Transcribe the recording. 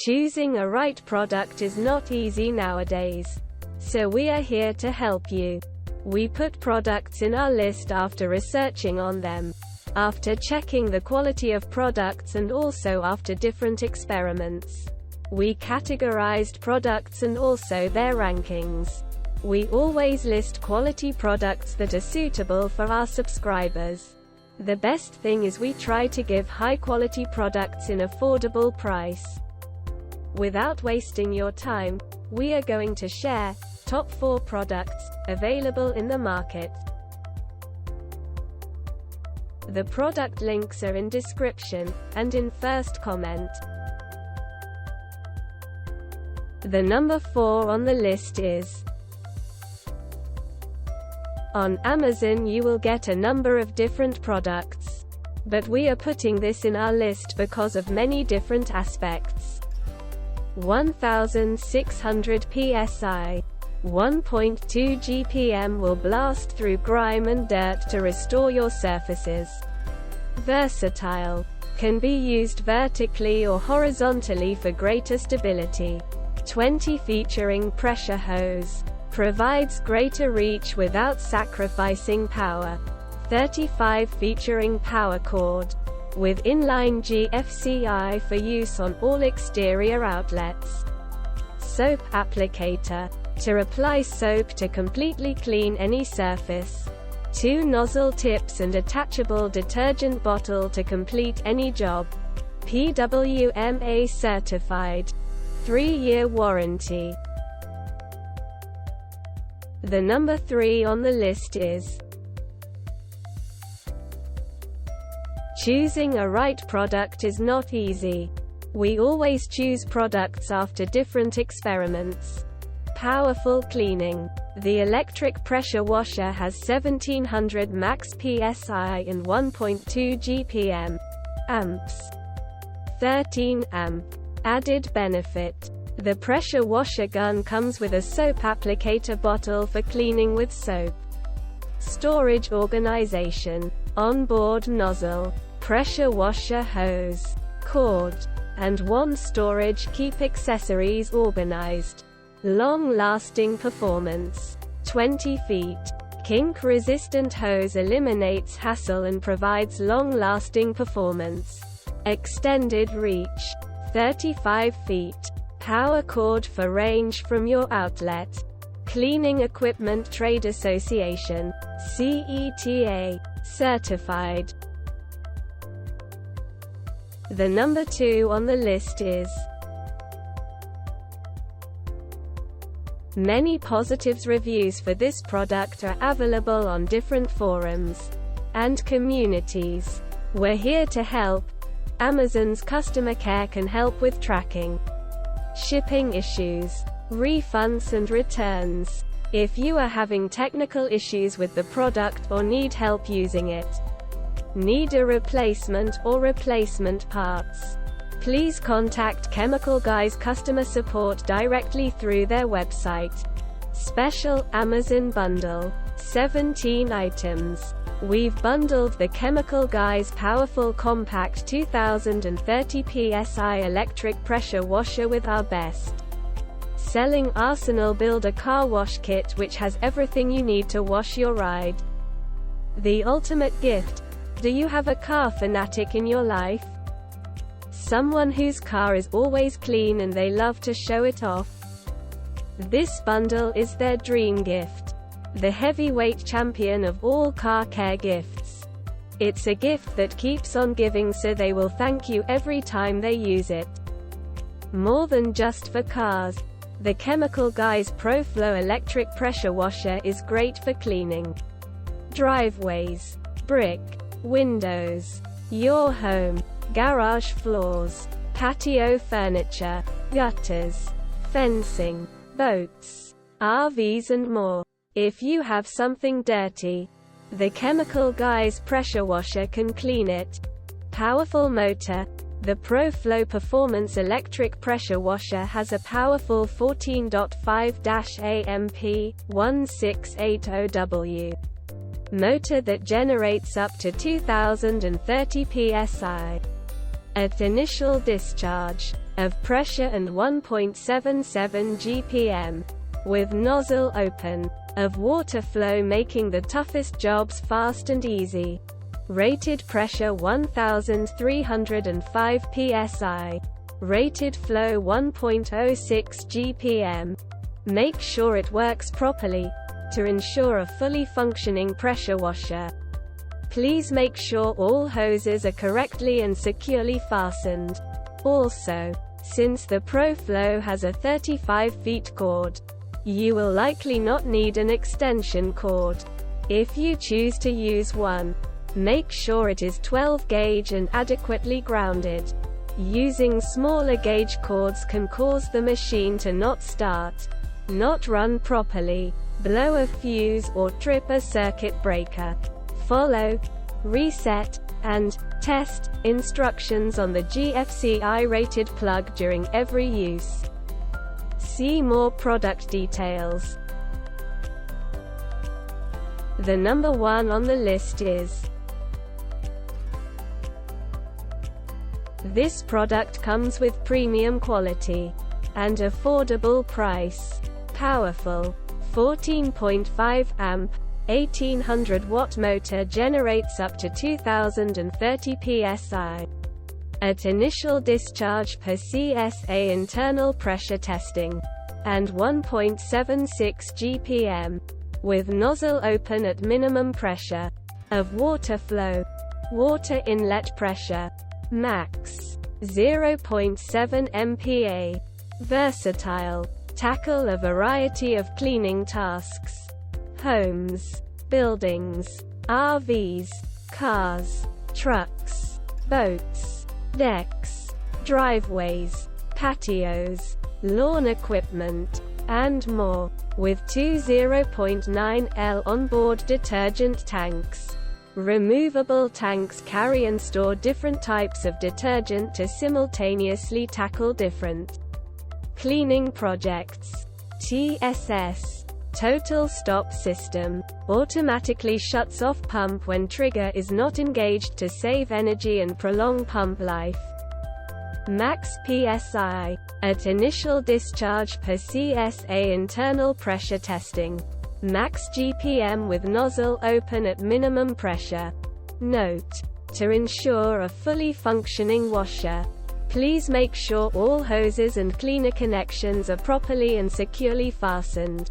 Choosing a right product is not easy nowadays. So we are here to help you. We put products in our list after researching on them, after checking the quality of products, and also after different experiments. We categorized products and also their rankings. We always list quality products that are suitable for our subscribers. The best thing is we try to give high quality products in affordable price. Without wasting your time, we are going to share top 4 products available in the market. The product links are in description and in first comment. The number 4 on the list is on Amazon. You will get a number of different products, but we are putting this in our list because of many different aspects. 1600 psi, 1.2 GPM will blast through grime and dirt to restore your surfaces. Versatile, can be used vertically or horizontally for greater stability. 20 featuring pressure hose, provides greater reach without sacrificing power. 35 featuring power cord, with inline GFCI for use on all exterior outlets. Soap applicator, to apply soap to completely clean any surface. 2 nozzle tips and attachable detergent bottle to complete any job. PWMA certified. 3-year warranty. The number 3 on the list is choosing a right product is not easy. We always choose products after different experiments. Powerful cleaning. The electric pressure washer has 1700 max psi and 1.2 GPM. Amps. 13 amp. Added benefit. The pressure washer gun comes with a soap applicator bottle for cleaning with soap. Storage organization. Onboard nozzle, pressure washer hose, cord, and 1 storage. Keep accessories organized. Long-lasting performance. 20 feet. Kink-resistant hose eliminates hassle and provides long-lasting performance. Extended reach. 35 feet. Power cord for range from your outlet. Cleaning Equipment Trade Association, CETA, certified. The number 2 on the list is many positives. Reviews for this product are available on different forums and communities. We're here to help. Amazon's customer care can help with tracking, shipping issues, refunds and returns. If you are having technical issues with the product or need help using it, need a replacement or replacement parts, please contact Chemical Guys customer support directly through their website. Special Amazon bundle. 17 items. We've bundled the Chemical Guys Powerful Compact 2030 psi electric pressure washer with our best selling Arsenal Builder car wash kit, which has everything you need to wash your ride. The ultimate gift. Do you have a car fanatic in your life? Someone whose car is always clean and they love to show it off? This bundle is their dream gift. The heavyweight champion of all car care gifts. It's a gift that keeps on giving, so they will thank you every time they use it. More than just for cars. The Chemical Guys ProFlow electric pressure washer is great for cleaning driveways, brick, windows, your home, garage floors, patio furniture, gutters, fencing, boats, RVs and more. If you have something dirty, the Chemical Guys pressure washer can clean it. Powerful motor. The ProFlow Performance electric pressure washer has a powerful 14.5-AMP 1680W motor that generates up to 2030 psi. At initial discharge, of pressure and 1.77 GPM, with nozzle open, of water flow, making the toughest jobs fast and easy. Rated pressure 1305 psi. Rated flow 1.06 GPM. Make sure it works properly, to ensure a fully functioning pressure washer. Please make sure all hoses are correctly and securely fastened. Also, since the ProFlow has a 35 feet cord, you will likely not need an extension cord. If you choose to use one, make sure it is 12 gauge and adequately grounded. Using smaller gauge cords can cause the machine to not start, not run properly, blow a fuse, or trip a circuit breaker. Follow, reset, and test instructions on the GFCI rated plug during every use. See more product details. The number one on the list is this product comes with premium quality and affordable price. Powerful 14.5 amp 1800 watt motor generates up to 2030 psi. At initial discharge per CSA internal pressure testing, and 1.76 GPM, with nozzle open at minimum pressure, of water flow, water inlet pressure, max 0.7 MPa. Versatile, tackle a variety of cleaning tasks. Homes, buildings, RVs, cars, trucks, boats, decks, driveways, patios, lawn equipment, and more, with two 0.9 L onboard detergent tanks. Removable tanks carry and store different types of detergent to simultaneously tackle different cleaning projects. TSS, Total Stop System, automatically shuts off pump when trigger is not engaged to save energy and prolong pump life. Max PSI, at initial discharge per CSA internal pressure testing. Max GPM with nozzle open at minimum pressure. Note: to ensure a fully functioning washer, please make sure all hoses and cleaner connections are properly and securely fastened.